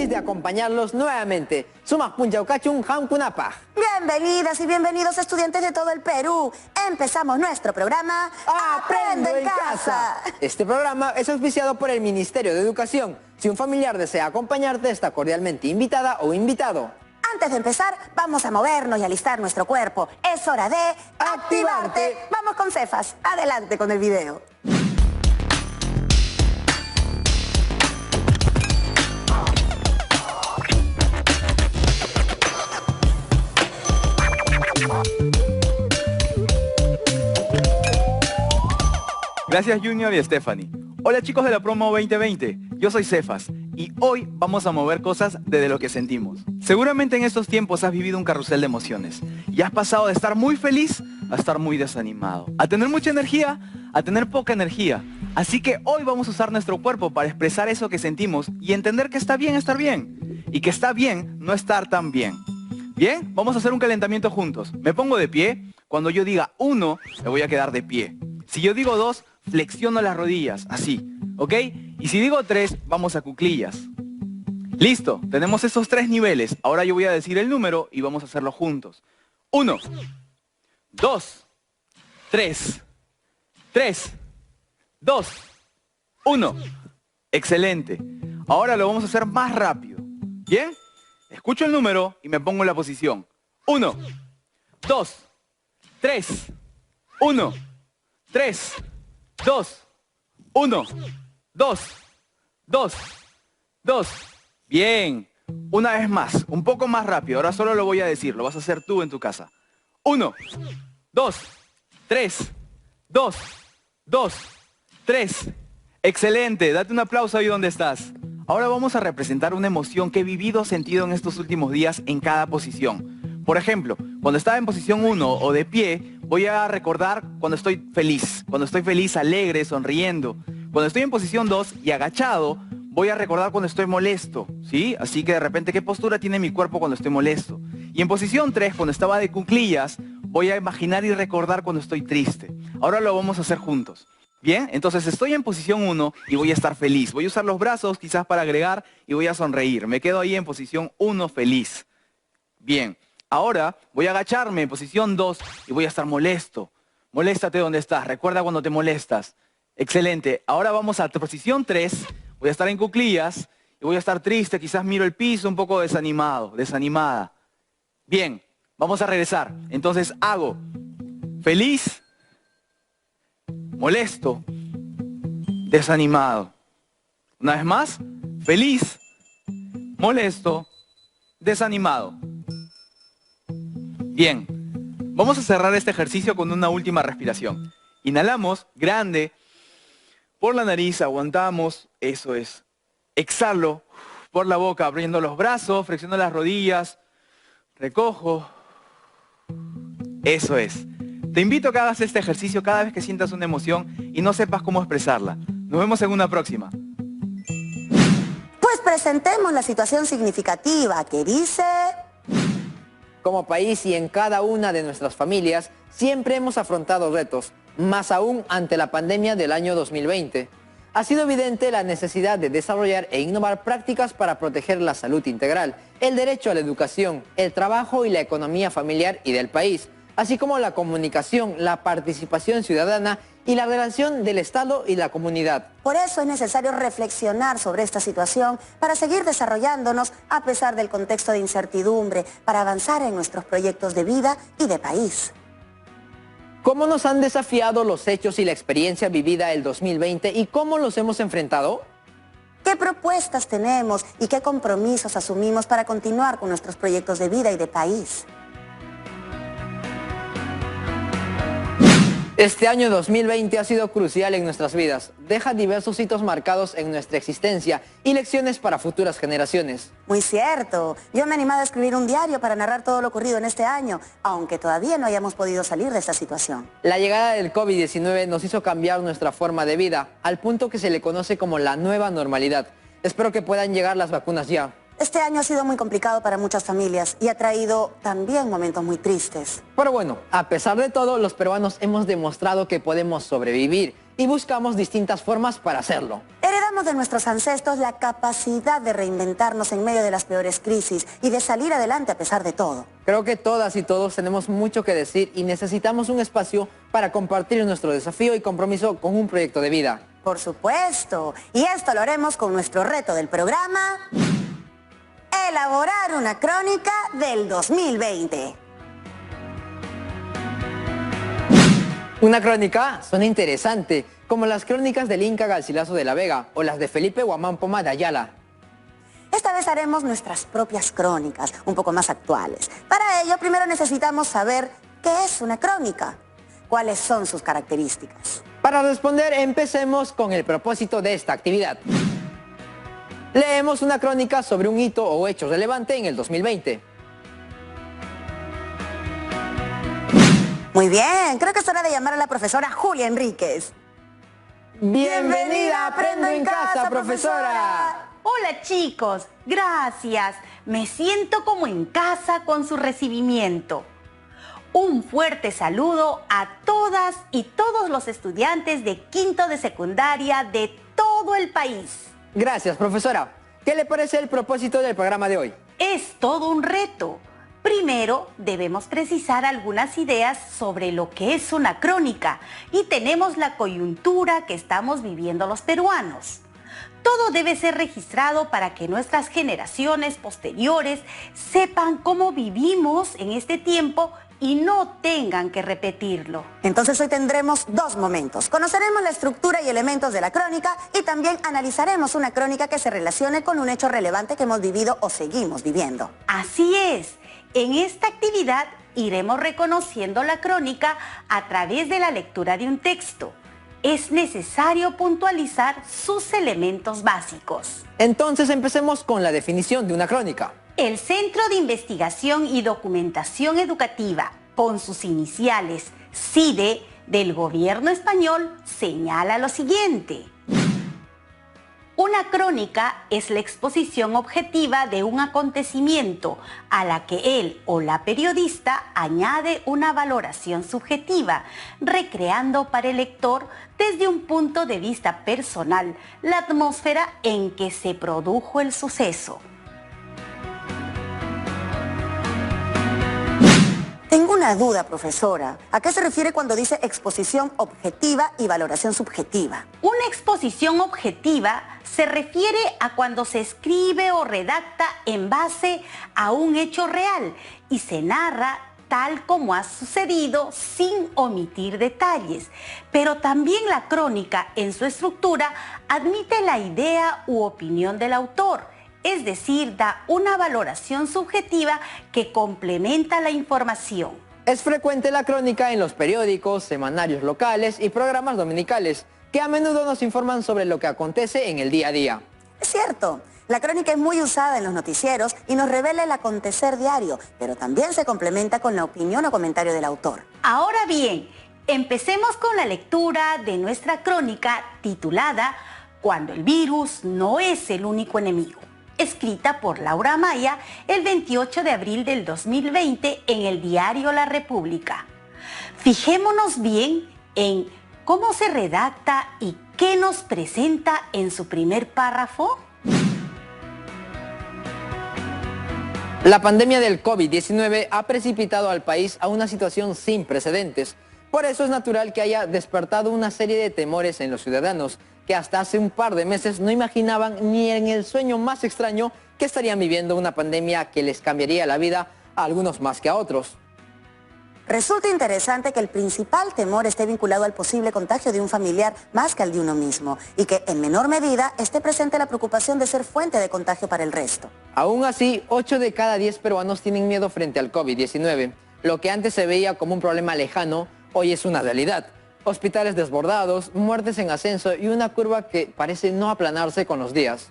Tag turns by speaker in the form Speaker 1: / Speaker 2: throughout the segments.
Speaker 1: feliz de acompañarlos nuevamente. Sumak Punchaucachun Hankunapa.
Speaker 2: Bienvenidas y bienvenidos estudiantes de todo el Perú. Empezamos nuestro programa Aprendo en Casa.
Speaker 1: Este programa es auspiciado por el Ministerio de Educación. Si un familiar desea acompañarte, está cordialmente invitada o invitado.
Speaker 2: Antes de empezar, vamos a movernos y alistar nuestro cuerpo. Es hora de activarte. Vamos con Cefas. Adelante con el video.
Speaker 3: Gracias Junior y Stephanie. Hola chicos de la promo 2020, yo soy Cefas y hoy vamos a mover cosas desde lo que sentimos. Seguramente en estos tiempos has vivido un carrusel de emociones y has pasado de estar muy feliz a estar muy desanimado, a tener mucha energía a tener poca energía. Así que hoy vamos a usar nuestro cuerpo para expresar eso que sentimos y entender que está bien estar bien y que está bien no estar tan bien. Bien, vamos a hacer un calentamiento juntos. Me pongo de pie, cuando yo diga 1 me voy a quedar de pie. Si yo digo 2, flexiono las rodillas, así, ¿ok? Y si digo 3, vamos a cuclillas. Listo, tenemos esos 3 niveles. Ahora yo voy a decir el número y vamos a hacerlo juntos. 1, 2, 3, 3, 2, 1. Excelente. Ahora lo vamos a hacer más rápido. ¿Bien? Escucho el número y me pongo en la posición. 1, 2, 3, 1, 3, 2, 1, 2, 2, 2. Bien. Una vez más, un poco más rápido. Ahora solo lo voy a decir, lo vas a hacer tú en tu casa. 1, 2, 3, 2, 2, 3. Excelente. Date un aplauso ahí donde estás. Ahora vamos a representar una emoción que he vivido o sentido en estos últimos días en cada posición. Por ejemplo, cuando estaba en posición 1 o de pie, voy a recordar cuando estoy feliz, alegre, sonriendo. Cuando estoy en posición 2 y agachado, voy a recordar cuando estoy molesto, ¿sí? Así que de repente, ¿qué postura tiene mi cuerpo cuando estoy molesto? Y en posición 3, cuando estaba de cuclillas, voy a imaginar y recordar cuando estoy triste. Ahora lo vamos a hacer juntos. Bien, entonces estoy en posición 1 y voy a estar feliz. Voy a usar los brazos quizás para agregar y voy a sonreír. Me quedo ahí en posición 1 feliz. Bien, ahora voy a agacharme en posición 2 y voy a estar molesto. Moléstate donde estás, recuerda cuando te molestas. Excelente, ahora vamos a posición 3, voy a estar en cuclillas y voy a estar triste, quizás miro el piso un poco desanimado, desanimada. Bien, vamos a regresar. Entonces hago feliz, molesto, desanimado. Una vez más, feliz, molesto, desanimado. Bien, vamos a cerrar este ejercicio con una última respiración. Inhalamos, grande, por la nariz, aguantamos, eso es. Exhalo por la boca, abriendo los brazos, flexiono las rodillas, recojo, eso es. Te invito a que hagas este ejercicio cada vez que sientas una emoción y no sepas cómo expresarla. Nos vemos en una próxima.
Speaker 2: Pues presentemos la situación significativa que dice...
Speaker 1: Como país y en cada una de nuestras familias, siempre hemos afrontado retos, más aún ante la pandemia del año 2020. Ha sido evidente la necesidad de desarrollar e innovar prácticas para proteger la salud integral, el derecho a la educación, el trabajo y la economía familiar y del país, así como la comunicación, la participación ciudadana y la relación del Estado y la comunidad.
Speaker 2: Por eso es necesario reflexionar sobre esta situación para seguir desarrollándonos a pesar del contexto de incertidumbre, para avanzar en nuestros proyectos de vida y de país.
Speaker 1: ¿Cómo nos han desafiado los hechos y la experiencia vivida el 2020 y cómo los hemos enfrentado?
Speaker 2: ¿Qué propuestas tenemos y qué compromisos asumimos para continuar con nuestros proyectos de vida y de país?
Speaker 1: Este año 2020 ha sido crucial en nuestras vidas. Deja diversos hitos marcados en nuestra existencia y lecciones para futuras generaciones.
Speaker 2: Muy cierto. Yo me he animado a escribir un diario para narrar todo lo ocurrido en este año, aunque todavía no hayamos podido salir de esta situación.
Speaker 1: La llegada del COVID-19 nos hizo cambiar nuestra forma de vida, al punto que se le conoce como la nueva normalidad. Espero que puedan llegar las vacunas ya.
Speaker 2: Este año ha sido muy complicado para muchas familias y ha traído también momentos muy tristes.
Speaker 1: Pero bueno, a pesar de todo, los peruanos hemos demostrado que podemos sobrevivir y buscamos distintas formas para hacerlo.
Speaker 2: Heredamos de nuestros ancestros la capacidad de reinventarnos en medio de las peores crisis y de salir adelante a pesar de todo.
Speaker 1: Creo que todas y todos tenemos mucho que decir y necesitamos un espacio para compartir nuestro desafío y compromiso con un proyecto de vida.
Speaker 2: Por supuesto, y esto lo haremos con nuestro reto del programa: elaborar una crónica del 2020.
Speaker 1: Una crónica suena interesante, como las crónicas del Inca Garcilaso de la Vega o las de Felipe Guamán Poma de Ayala.
Speaker 2: Esta vez haremos nuestras propias crónicas, un poco más actuales. Para ello, primero necesitamos saber qué es una crónica, cuáles son sus características.
Speaker 1: Para responder, empecemos con el propósito de esta actividad. Leemos una crónica sobre un hito o hecho relevante en el 2020.
Speaker 2: Muy bien, creo que es hora de llamar a la profesora Julia Enríquez.
Speaker 1: Bienvenida a Aprendo en Casa, profesora.
Speaker 4: Hola chicos, gracias. Me siento como en casa con su recibimiento. Un fuerte saludo a todas y todos los estudiantes de quinto de secundaria de todo el país.
Speaker 1: Gracias, profesora. ¿Qué le parece el propósito del programa de hoy?
Speaker 4: Es todo un reto. Primero, debemos precisar algunas ideas sobre lo que es una crónica y tenemos la coyuntura que estamos viviendo los peruanos. Todo debe ser registrado para que nuestras generaciones posteriores sepan cómo vivimos en este tiempo y no tengan que repetirlo.
Speaker 2: Entonces hoy tendremos dos momentos. Conoceremos la estructura y elementos de la crónica y también analizaremos una crónica que se relacione con un hecho relevante que hemos vivido o seguimos viviendo.
Speaker 4: Así es. En esta actividad iremos reconociendo la crónica a través de la lectura de un texto. Es necesario puntualizar sus elementos básicos.
Speaker 1: Entonces empecemos con la definición de una crónica.
Speaker 4: El Centro de Investigación y Documentación Educativa, con sus iniciales CIDE, del Gobierno español, señala lo siguiente. Una crónica es la exposición objetiva de un acontecimiento a la que él o la periodista añade una valoración subjetiva, recreando para el lector desde un punto de vista personal la atmósfera en que se produjo el suceso.
Speaker 2: Tengo una duda, profesora. ¿A qué se refiere cuando dice exposición objetiva y valoración subjetiva?
Speaker 4: Una exposición objetiva se refiere a cuando se escribe o redacta en base a un hecho real y se narra tal como ha sucedido sin omitir detalles. Pero también la crónica en su estructura admite la idea u opinión del autor. Es decir, da una valoración subjetiva que complementa la información.
Speaker 1: Es frecuente la crónica en los periódicos, semanarios locales y programas dominicales, que a menudo nos informan sobre lo que acontece en el día a día.
Speaker 2: Es cierto, la crónica es muy usada en los noticieros y nos revela el acontecer diario, pero también se complementa con la opinión o comentario del autor.
Speaker 4: Ahora bien, empecemos con la lectura de nuestra crónica titulada Cuando el virus no es el único enemigo, escrita por Laura Amaya el 28 de abril del 2020 en el diario La República. Fijémonos bien en cómo se redacta y qué nos presenta en su primer párrafo.
Speaker 1: La pandemia del COVID-19 ha precipitado al país a una situación sin precedentes. Por eso es natural que haya despertado una serie de temores en los ciudadanos, que hasta hace un par de meses no imaginaban ni en el sueño más extraño que estarían viviendo una pandemia que les cambiaría la vida a algunos más que a otros.
Speaker 2: Resulta interesante que el principal temor esté vinculado al posible contagio de un familiar más que al de uno mismo y que en menor medida esté presente la preocupación de ser fuente de contagio para el resto.
Speaker 1: Aún así, 8 de cada 10 peruanos tienen miedo frente al COVID-19. Lo que antes se veía como un problema lejano, hoy es una realidad. Hospitales desbordados, muertes en ascenso y una curva que parece no aplanarse con los días.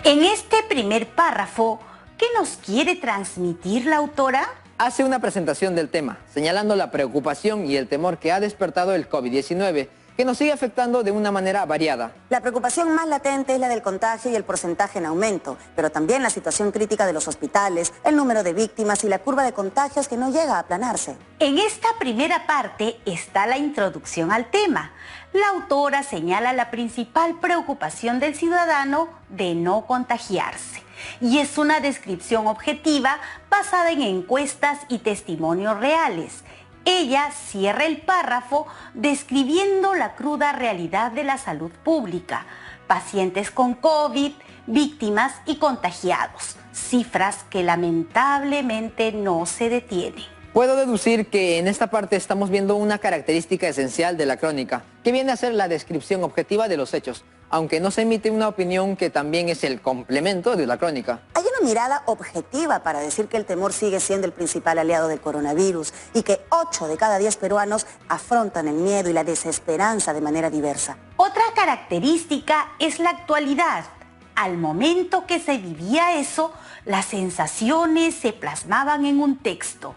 Speaker 4: En este primer párrafo, ¿qué nos quiere transmitir la autora?
Speaker 1: Hace una presentación del tema, señalando la preocupación y el temor que ha despertado el COVID-19 que nos sigue afectando de una manera variada.
Speaker 2: La preocupación más latente es la del contagio y el porcentaje en aumento, pero también la situación crítica de los hospitales, el número de víctimas y la curva de contagios que no llega a aplanarse.
Speaker 4: En esta primera parte está la introducción al tema. La autora señala la principal preocupación del ciudadano de no contagiarse. Y es una descripción objetiva basada en encuestas y testimonios reales. Ella cierra el párrafo describiendo la cruda realidad de la salud pública, pacientes con COVID, víctimas y contagiados, cifras que lamentablemente no se detienen.
Speaker 1: Puedo deducir que en esta parte estamos viendo una característica esencial de la crónica, que viene a ser la descripción objetiva de los hechos, aunque no se emite una opinión que también es el complemento de la crónica.
Speaker 2: Hay una mirada objetiva para decir que el temor sigue siendo el principal aliado del coronavirus y que 8 de cada 10 peruanos afrontan el miedo y la desesperanza de manera diversa.
Speaker 4: Otra característica es la actualidad. Al momento que se vivía eso, las sensaciones se plasmaban en un texto.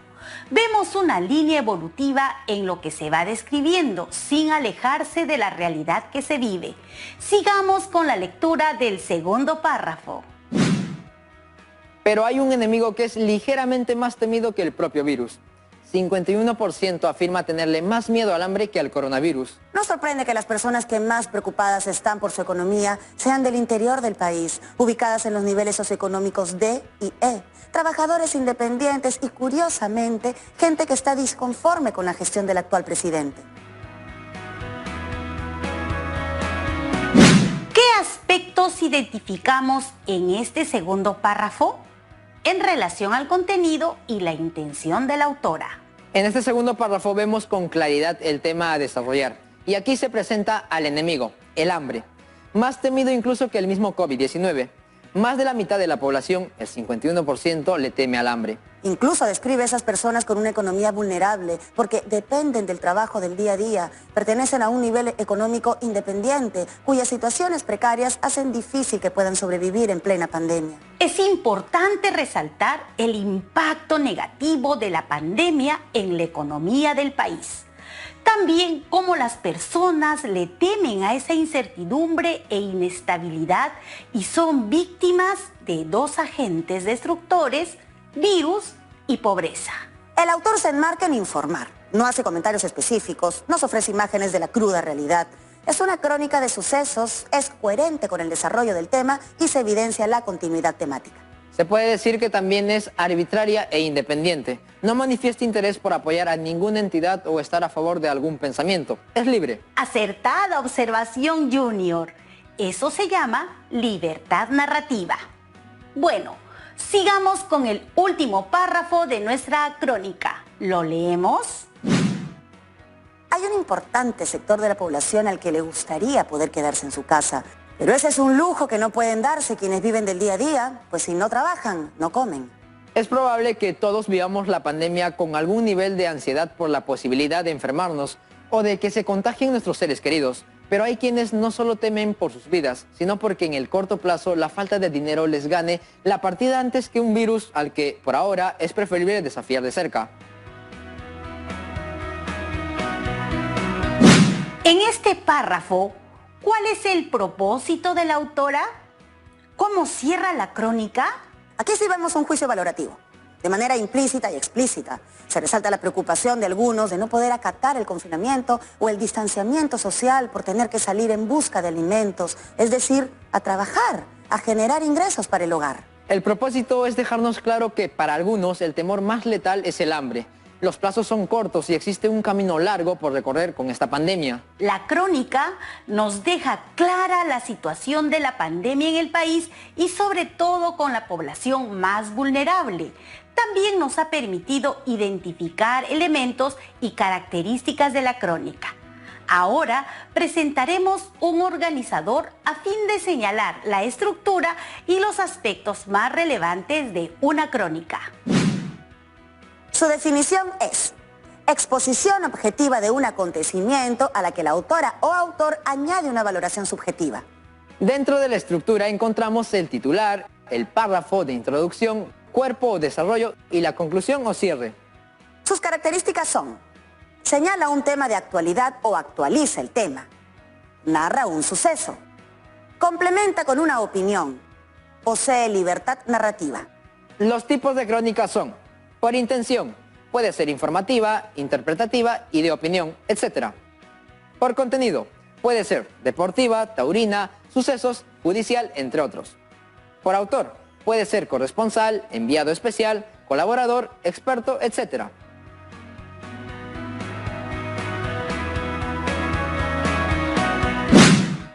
Speaker 4: Vemos una línea evolutiva en lo que se va describiendo, sin alejarse de la realidad que se vive. Sigamos con la lectura del segundo párrafo.
Speaker 1: Pero hay un enemigo que es ligeramente más temido que el propio virus. 51% afirma tenerle más miedo al hambre que al coronavirus.
Speaker 2: No sorprende que las personas que más preocupadas están por su economía sean del interior del país, ubicadas en los niveles socioeconómicos D y E, trabajadores independientes y, curiosamente, gente que está disconforme con la gestión del actual presidente.
Speaker 4: ¿Qué aspectos identificamos en este segundo párrafo en relación al contenido y la intención de la autora?
Speaker 1: En este segundo párrafo vemos con claridad el tema a desarrollar. Y aquí se presenta al enemigo, el hambre. Más temido incluso que el mismo COVID-19. Más de la mitad de la población, el 51%, le teme al hambre.
Speaker 2: Incluso describe a esas personas con una economía vulnerable porque dependen del trabajo del día a día, pertenecen a un nivel económico independiente, cuyas situaciones precarias hacen difícil que puedan sobrevivir en plena pandemia.
Speaker 4: Es importante resaltar el impacto negativo de la pandemia en la economía del país. También cómo las personas le temen a esa incertidumbre e inestabilidad y son víctimas de dos agentes destructores, virus y pobreza.
Speaker 2: El autor se enmarca en informar, no hace comentarios específicos, nos ofrece imágenes de la cruda realidad. Es una crónica de sucesos, es coherente con el desarrollo del tema y se evidencia la continuidad temática.
Speaker 1: Se puede decir que también es arbitraria e independiente. No manifiesta interés por apoyar a ninguna entidad o estar a favor de algún pensamiento. Es libre.
Speaker 4: Acertada observación, Junior. Eso se llama libertad narrativa. Bueno, sigamos con el último párrafo de nuestra crónica. ¿Lo leemos?
Speaker 2: Hay un importante sector de la población al que le gustaría poder quedarse en su casa. Pero ese es un lujo que no pueden darse quienes viven del día a día, pues si no trabajan, no comen.
Speaker 1: Es probable que todos vivamos la pandemia con algún nivel de ansiedad por la posibilidad de enfermarnos o de que se contagien nuestros seres queridos. Pero hay quienes no solo temen por sus vidas, sino porque en el corto plazo la falta de dinero les gane la partida antes que un virus al que, por ahora, es preferible desafiar de cerca.
Speaker 4: En este párrafo, ¿cuál es el propósito de la autora? ¿Cómo cierra la crónica?
Speaker 2: Aquí sí vemos un juicio valorativo, de manera implícita y explícita. Se resalta la preocupación de algunos de no poder acatar el confinamiento o el distanciamiento social por tener que salir en busca de alimentos, es decir, a trabajar, a generar ingresos para el hogar.
Speaker 1: El propósito es dejarnos claro que para algunos el temor más letal es el hambre. Los plazos son cortos y existe un camino largo por recorrer con esta pandemia.
Speaker 4: La crónica nos deja clara la situación de la pandemia en el país y sobre todo con la población más vulnerable. También nos ha permitido identificar elementos y características de la crónica. Ahora presentaremos un organizador a fin de señalar la estructura y los aspectos más relevantes de una crónica.
Speaker 2: Su definición es exposición objetiva de un acontecimiento a la que la autora o autor añade una valoración subjetiva.
Speaker 1: Dentro de la estructura encontramos el titular, el párrafo de introducción, cuerpo o desarrollo y la conclusión o cierre.
Speaker 2: Sus características son Señala un tema de actualidad o actualiza el tema. Narra un suceso. Complementa con una opinión. Posee libertad narrativa.
Speaker 1: Los tipos de crónica son, por intención, puede ser informativa, interpretativa y de opinión, etc. Por contenido, puede ser deportiva, taurina, sucesos, judicial, entre otros. Por autor, puede ser corresponsal, enviado especial, colaborador, experto, etc.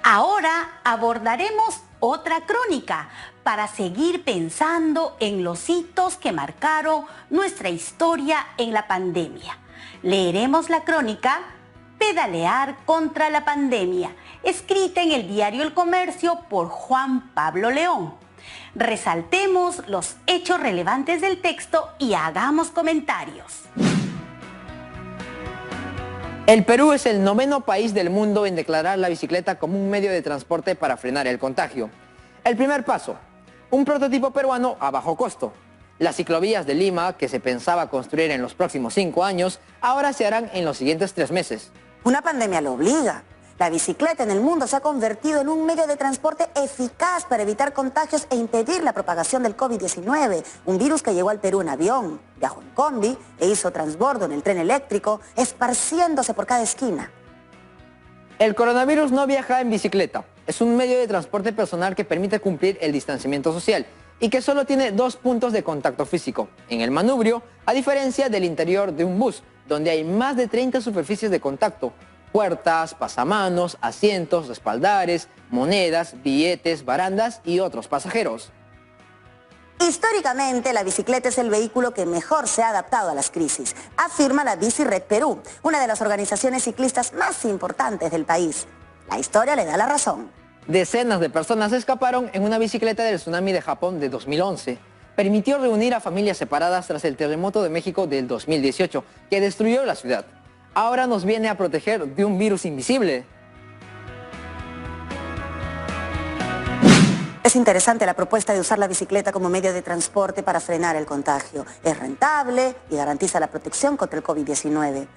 Speaker 4: Ahora abordaremos otra crónica para seguir pensando en los hitos que marcaron nuestra historia en la pandemia. Leeremos la crónica Pedalear contra la pandemia, escrita en el diario El Comercio por Juan Pablo León. Resaltemos los hechos relevantes del texto y hagamos comentarios.
Speaker 1: El Perú es el 9º país del mundo en declarar la bicicleta como un medio de transporte para frenar el contagio. El primer paso, un prototipo peruano a bajo costo. Las ciclovías de Lima, que se pensaba construir en los próximos 5 años, ahora se harán en los siguientes 3 meses.
Speaker 2: Una pandemia lo obliga. La bicicleta en el mundo se ha convertido en un medio de transporte eficaz para evitar contagios e impedir la propagación del COVID-19, un virus que llegó al Perú en avión, viajó en combi e hizo transbordo en el tren eléctrico, esparciéndose por cada esquina.
Speaker 1: El coronavirus no viaja en bicicleta. Es un medio de transporte personal que permite cumplir el distanciamiento social y que solo tiene 2 puntos de contacto físico, en el manubrio, a diferencia del interior de un bus, donde hay más de 30 superficies de contacto. Puertas, pasamanos, asientos, respaldares, monedas, billetes, barandas y otros pasajeros.
Speaker 2: Históricamente, la bicicleta es el vehículo que mejor se ha adaptado a las crisis, afirma la Bicired Perú, una de las organizaciones ciclistas más importantes del país. La historia le da la razón.
Speaker 1: Decenas de personas escaparon en una bicicleta del tsunami de Japón de 2011. Permitió reunir a familias separadas tras el terremoto de México del 2018, que destruyó la ciudad. Ahora nos viene a proteger de un virus invisible.
Speaker 2: Es interesante la propuesta de usar la bicicleta como medio de transporte para frenar el contagio. Es rentable y garantiza la protección contra el COVID-19.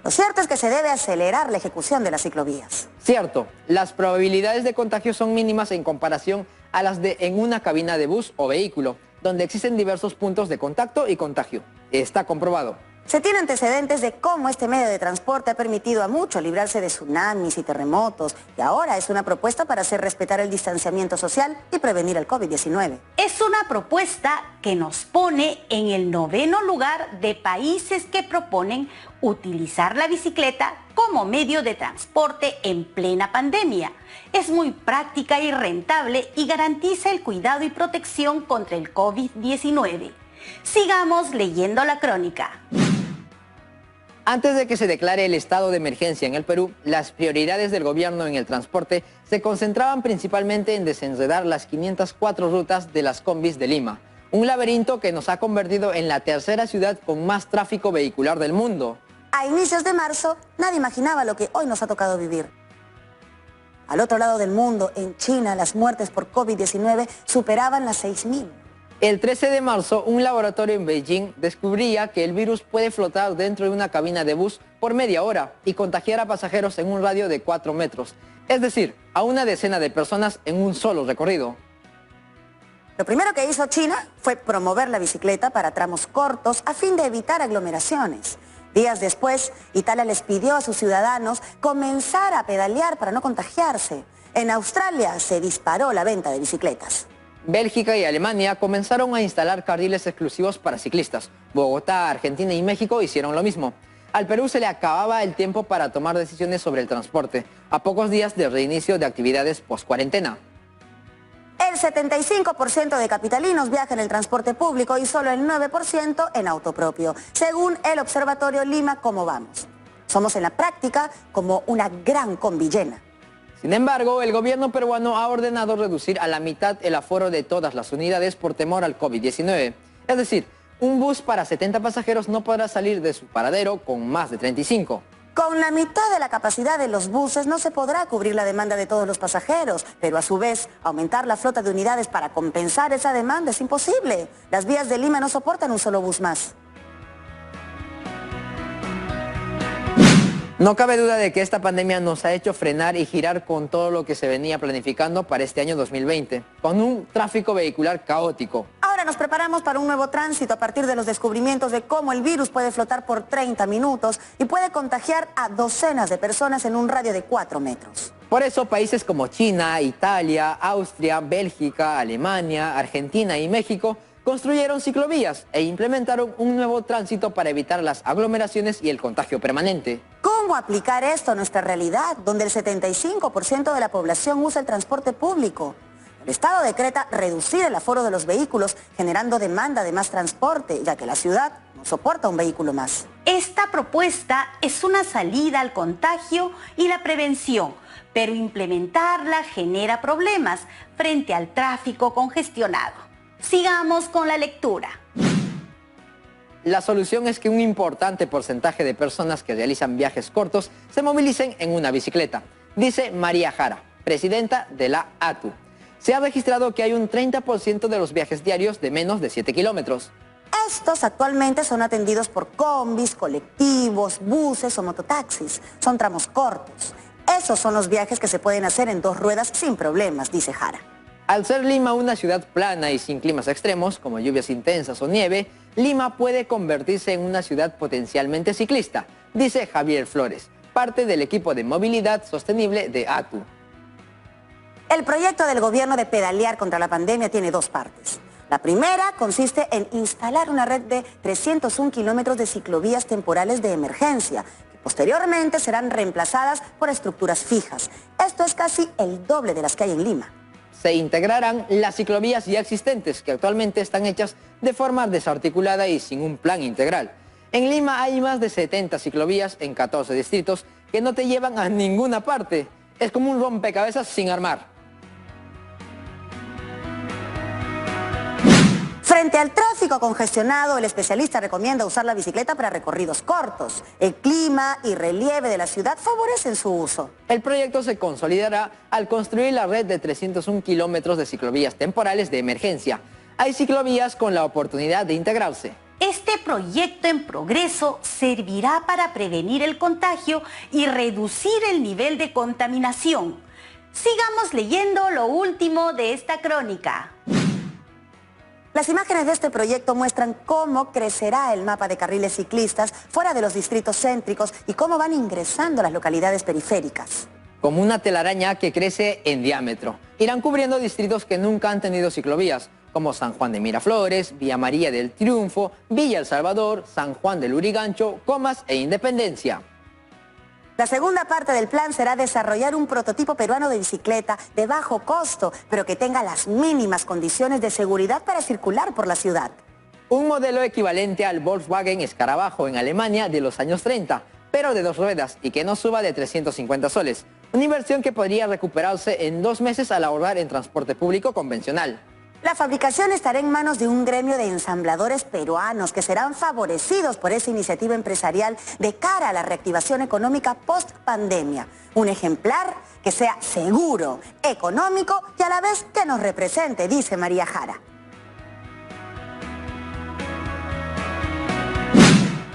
Speaker 2: Lo cierto es que se debe acelerar la ejecución de las ciclovías.
Speaker 1: Cierto, las probabilidades de contagio son mínimas en comparación a las de en una cabina de bus o vehículo, donde existen diversos puntos de contacto y contagio. Está comprobado.
Speaker 2: Se tiene antecedentes de cómo este medio de transporte ha permitido a muchos librarse de tsunamis y terremotos, y ahora es una propuesta para hacer respetar el distanciamiento social y prevenir el COVID-19.
Speaker 4: Es una propuesta que nos pone en el 9º lugar de países que proponen utilizar la bicicleta como medio de transporte en plena pandemia. Es muy práctica y rentable y garantiza el cuidado y protección contra el COVID-19. Sigamos leyendo la crónica.
Speaker 1: Antes de que se declare el estado de emergencia en el Perú, las prioridades del gobierno en el transporte se concentraban principalmente en desenredar las 504 rutas de las combis de Lima, un laberinto que nos ha convertido en la 3ª ciudad con más tráfico vehicular del mundo.
Speaker 2: A inicios de marzo, nadie imaginaba lo que hoy nos ha tocado vivir. Al otro lado del mundo, en China, las muertes por COVID-19 superaban las 6.000.
Speaker 1: El 13 de marzo, un laboratorio en Beijing descubría que el virus puede flotar dentro de una cabina de bus por media hora y contagiar a pasajeros en un radio de 4 metros, es decir, a una decena de personas en un solo recorrido.
Speaker 2: Lo primero que hizo China fue promover la bicicleta para tramos cortos a fin de evitar aglomeraciones. Días después, Italia les pidió a sus ciudadanos comenzar a pedalear para no contagiarse. En Australia se disparó la venta de bicicletas.
Speaker 1: Bélgica y Alemania comenzaron a instalar carriles exclusivos para ciclistas. Bogotá, Argentina y México hicieron lo mismo. Al Perú se le acababa el tiempo para tomar decisiones sobre el transporte, a pocos días del reinicio de actividades post-cuarentena.
Speaker 2: El 75% de capitalinos viaja en el transporte público y solo el 9% en auto propio, según el Observatorio Lima Cómo Vamos. Somos en la práctica como una gran combi llena.
Speaker 1: Sin embargo, el gobierno peruano ha ordenado reducir a la mitad el aforo de todas las unidades por temor al COVID-19. Es decir, un bus para 70 pasajeros no podrá salir de su paradero con más de 35.
Speaker 2: Con la mitad de la capacidad de los buses no se podrá cubrir la demanda de todos los pasajeros, pero a su vez, aumentar la flota de unidades para compensar esa demanda es imposible. Las vías de Lima no soportan un solo bus más.
Speaker 1: No cabe duda de que esta pandemia nos ha hecho frenar y girar con todo lo que se venía planificando para este año 2020, con un tráfico vehicular caótico.
Speaker 2: Ahora nos preparamos para un nuevo tránsito a partir de los descubrimientos de cómo el virus puede flotar por 30 minutos y puede contagiar a docenas de personas en un radio de 4 metros.
Speaker 1: Por eso países como China, Italia, Austria, Bélgica, Alemania, Argentina y México construyeron ciclovías e implementaron un nuevo tránsito para evitar las aglomeraciones y el contagio permanente.
Speaker 2: ¿Cómo aplicar esto a nuestra realidad, donde el 75% de la población usa el transporte público? El Estado decreta reducir el aforo de los vehículos, generando demanda de más transporte, ya que la ciudad no soporta un vehículo más.
Speaker 4: Esta propuesta es una salida al contagio y la prevención, pero implementarla genera problemas frente al tráfico congestionado. Sigamos con la lectura.
Speaker 1: La solución es que un importante porcentaje de personas que realizan viajes cortos se movilicen en una bicicleta, dice María Jara, presidenta de la ATU. Se ha registrado que hay un 30% de los viajes diarios de menos de 7 kilómetros.
Speaker 2: Estos actualmente son atendidos por combis, colectivos, buses o mototaxis. Son tramos cortos. Esos son los viajes que se pueden hacer en 2 ruedas sin problemas, dice Jara.
Speaker 1: Al ser Lima una ciudad plana y sin climas extremos, como lluvias intensas o nieve, Lima puede convertirse en una ciudad potencialmente ciclista, dice Javier Flores, parte del equipo de movilidad sostenible de ATU.
Speaker 2: El proyecto del gobierno de pedalear contra la pandemia tiene 2 partes. La primera consiste en instalar una red de 301 kilómetros de ciclovías temporales de emergencia, que posteriormente serán reemplazadas por estructuras fijas. Esto es casi el doble de las que hay en Lima.
Speaker 1: Se integrarán las ciclovías ya existentes, que actualmente están hechas de forma desarticulada y sin un plan integral. En Lima hay más de 70 ciclovías en 14 distritos que no te llevan a ninguna parte. Es como un rompecabezas sin armar.
Speaker 2: Frente al tráfico congestionado, el especialista recomienda usar la bicicleta para recorridos cortos. El clima y relieve de la ciudad favorecen su uso.
Speaker 1: El proyecto se consolidará al construir la red de 301 kilómetros de ciclovías temporales de emergencia. Hay ciclovías con la oportunidad de integrarse.
Speaker 4: Este proyecto en progreso servirá para prevenir el contagio y reducir el nivel de contaminación. Sigamos leyendo lo último de esta crónica.
Speaker 2: Las imágenes de este proyecto muestran cómo crecerá el mapa de carriles ciclistas fuera de los distritos céntricos y cómo van ingresando a las localidades periféricas.
Speaker 1: Como una telaraña que crece en diámetro. Irán cubriendo distritos que nunca han tenido ciclovías, como San Juan de Miraflores, Villa María del Triunfo, Villa El Salvador, San Juan del Lurigancho, Comas e Independencia.
Speaker 2: La segunda parte del plan será desarrollar un prototipo peruano de bicicleta de bajo costo, pero que tenga las mínimas condiciones de seguridad para circular por la ciudad.
Speaker 1: Un modelo equivalente al Volkswagen Escarabajo en Alemania de los años 30, pero de 2 ruedas y que no suba de 350 soles. Una inversión que podría recuperarse en 2 meses al ahorrar en transporte público convencional.
Speaker 2: La fabricación estará en manos de un gremio de ensambladores peruanos que serán favorecidos por esa iniciativa empresarial de cara a la reactivación económica post-pandemia. Un ejemplar que sea seguro, económico y a la vez que nos represente, dice María Jara.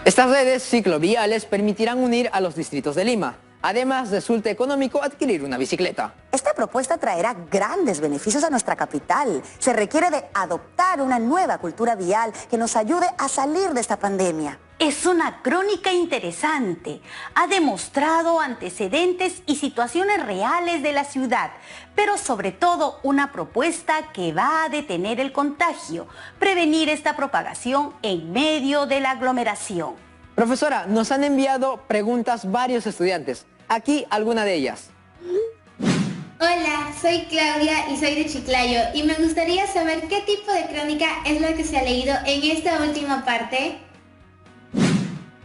Speaker 1: Estas redes cicloviales permitirán unir a los distritos de Lima. Además, resulta económico adquirir una bicicleta.
Speaker 2: Esta propuesta traerá grandes beneficios a nuestra capital. Se requiere de adoptar una nueva cultura vial que nos ayude a salir de esta pandemia.
Speaker 4: Es una crónica interesante. Ha demostrado antecedentes y situaciones reales de la ciudad, pero sobre todo una propuesta que va a detener el contagio, prevenir esta propagación en medio de la aglomeración.
Speaker 1: Profesora, nos han enviado preguntas varios estudiantes. Aquí alguna de ellas.
Speaker 5: Hola, soy Claudia y soy de Chiclayo y me gustaría saber qué tipo de crónica es la que se ha leído en esta última parte.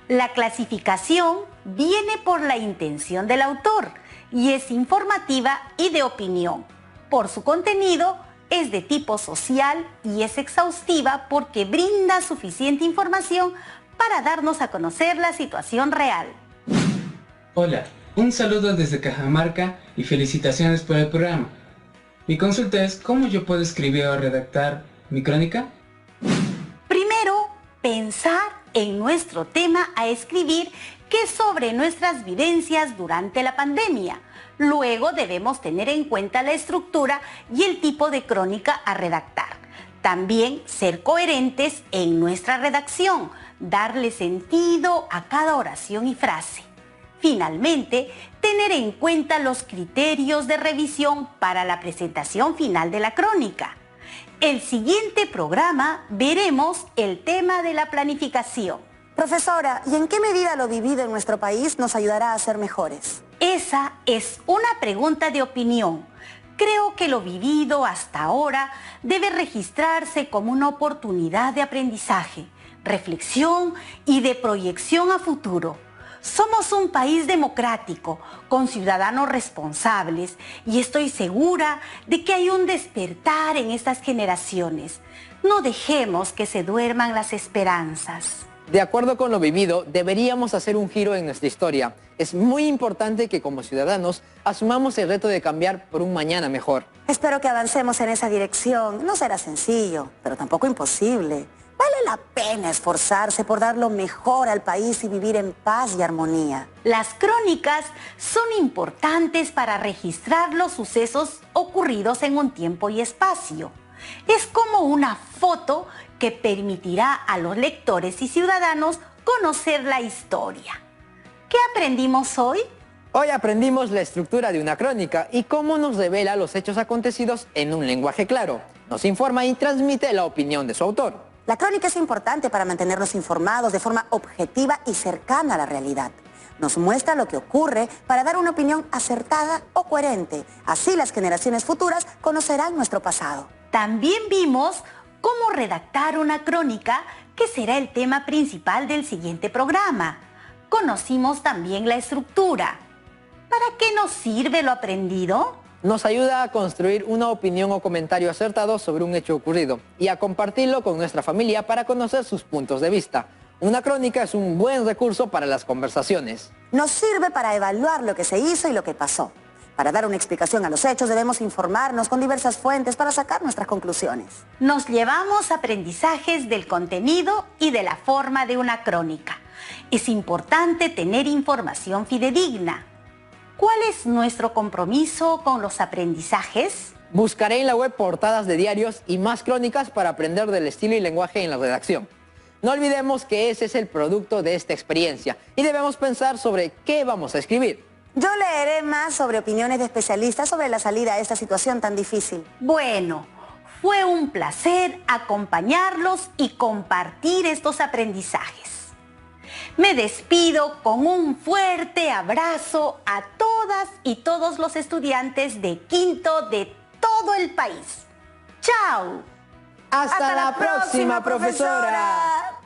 Speaker 4: La clasificación viene por la intención del autor y es informativa y de opinión. Por su contenido es de tipo social y es exhaustiva porque brinda suficiente información para darnos a conocer la situación real.
Speaker 6: Hola, un saludo desde Cajamarca y felicitaciones por el programa. Mi consulta es ¿cómo yo puedo escribir o redactar mi crónica?
Speaker 4: Primero, pensar en nuestro tema a escribir que sobre nuestras vivencias durante la pandemia. Luego debemos tener en cuenta la estructura y el tipo de crónica a redactar. También ser coherentes en nuestra redacción, darle sentido a cada oración y frase. Finalmente, tener en cuenta los criterios de revisión para la presentación final de la crónica. El siguiente programa veremos el tema de la planificación.
Speaker 2: Profesora, ¿y en qué medida lo vivido en nuestro país nos ayudará a ser mejores?
Speaker 4: Esa es una pregunta de opinión. Creo que lo vivido hasta ahora debe registrarse como una oportunidad de aprendizaje, reflexión y de proyección a futuro. Somos un país democrático, con ciudadanos responsables, y estoy segura de que hay un despertar en estas generaciones. No dejemos que se duerman las esperanzas.
Speaker 1: De acuerdo con lo vivido, deberíamos hacer un giro en nuestra historia. Es muy importante que como ciudadanos asumamos el reto de cambiar por un mañana mejor.
Speaker 2: Espero que avancemos en esa dirección. No será sencillo, pero tampoco imposible. Vale la pena esforzarse por dar lo mejor al país y vivir en paz y armonía.
Speaker 4: Las crónicas son importantes para registrar los sucesos ocurridos en un tiempo y espacio. Es como una foto que permitirá a los lectores y ciudadanos conocer la historia. ¿Qué aprendimos hoy?
Speaker 1: Hoy aprendimos la estructura de una crónica y cómo nos revela los hechos acontecidos en un lenguaje claro. Nos informa y transmite la opinión de su autor.
Speaker 2: La crónica es importante para mantenernos informados de forma objetiva y cercana a la realidad. Nos muestra lo que ocurre para dar una opinión acertada o coherente. Así las generaciones futuras conocerán nuestro pasado.
Speaker 4: También vimos cómo redactar una crónica, que será el tema principal del siguiente programa. Conocimos también la estructura. ¿Para qué nos sirve lo aprendido?
Speaker 1: Nos ayuda a construir una opinión o comentario acertado sobre un hecho ocurrido y a compartirlo con nuestra familia para conocer sus puntos de vista. Una crónica es un buen recurso para las conversaciones.
Speaker 2: Nos sirve para evaluar lo que se hizo y lo que pasó. Para dar una explicación a los hechos debemos informarnos con diversas fuentes para sacar nuestras conclusiones.
Speaker 4: Nos llevamos aprendizajes del contenido y de la forma de una crónica. Es importante tener información fidedigna. ¿Cuál es nuestro compromiso con los aprendizajes?
Speaker 1: Buscaré en la web portadas de diarios y más crónicas para aprender del estilo y lenguaje en la redacción. No olvidemos que ese es el producto de esta experiencia y debemos pensar sobre qué vamos a escribir.
Speaker 2: Yo leeré más sobre opiniones de especialistas sobre la salida a esta situación tan difícil.
Speaker 4: Bueno, fue un placer acompañarlos y compartir estos aprendizajes. Me despido con un fuerte abrazo a todas y todos los estudiantes de quinto de todo el país. ¡Chao!
Speaker 1: ¡Hasta la próxima, profesora!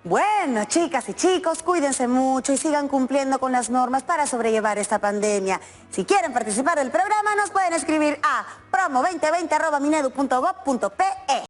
Speaker 2: Bueno, chicas y chicos, cuídense mucho y sigan cumpliendo con las normas para sobrellevar esta pandemia. Si quieren participar del programa, nos pueden escribir a promo2020@minedu.gov.pe.